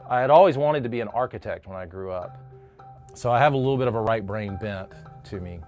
I had always wanted to be an architect when I grew up. So I have a little bit of a right brain bent to me.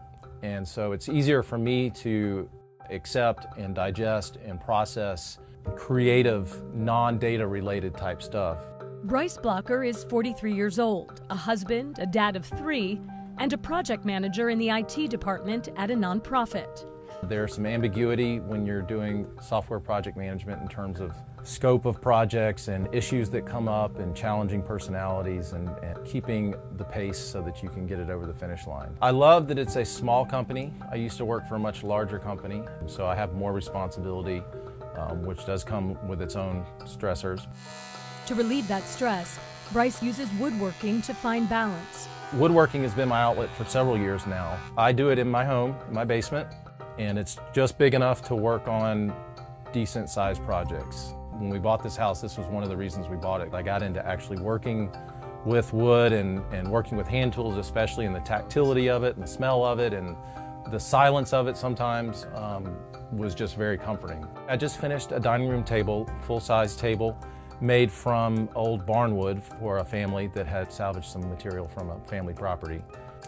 And so it's easier for me to accept and digest and process creative, non-data related type stuff. Bryce Blocker is 43 years old, a husband, a dad of 3, and a project manager in the IT department at a nonprofit. There's some ambiguity when you're doing software project management in terms of scope of projects and issues that come up and challenging personalities and keeping the pace so that you can get it over the finish line. I love that it's a small company. I used to work for a much larger company, so I have more responsibility, which does come with its own stressors. To relieve that stress, Bryce uses woodworking to find balance. Woodworking has been my outlet for several years now. I do it in my home, in my basement, and it's just big enough to work on decent sized projects. When we bought this house, this was one of the reasons we bought it. I got into actually working with wood and working with hand tools, especially, and the tactility of it and the smell of it and the silence of it sometimes was just very comforting. I just finished a dining room table, full-size table, made from old barnwood for a family that had salvaged some material from a family property.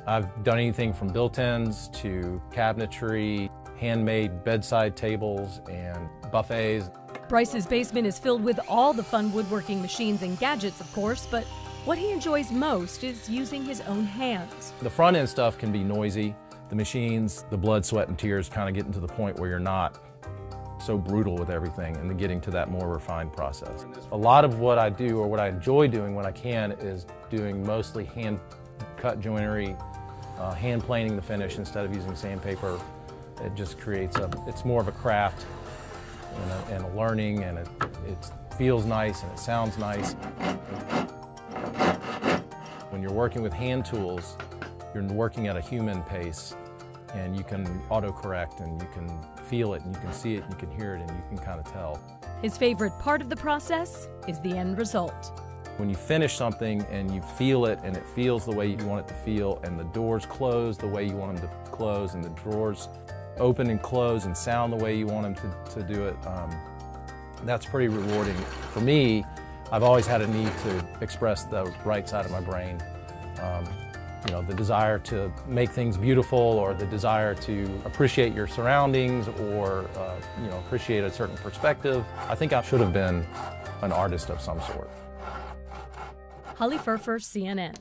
I've done anything from built-ins to cabinetry, handmade bedside tables, and buffets. Bryce's basement is filled with all the fun woodworking machines and gadgets, of course, but what he enjoys most is using his own hands. The front end stuff can be noisy. The machines, the blood, sweat, and tears kind of getting to the point where you're not so brutal with everything and then getting to that more refined process. A lot of what I do, or what I enjoy doing when I can, is doing mostly hand cut joinery, hand planing the finish instead of using sandpaper. It just creates it's more of a craft and a learning, and it feels nice and it sounds nice. When you're working with hand tools, you're working at a human pace, and you can autocorrect and you can feel it and you can see it and you can hear it and you can kind of tell. His favorite part of the process is the end result. When you finish something and you feel it and it feels the way you want it to feel, and the doors close the way you want them to close, and the drawers open and close and sound the way you want them to do it, that's pretty rewarding. For me, I've always had a need to express the right side of my brain. You know, the desire to make things beautiful, or the desire to appreciate your surroundings, or you know, appreciate a certain perspective. I think I should have been an artist of some sort. Holly Furfer, CNN.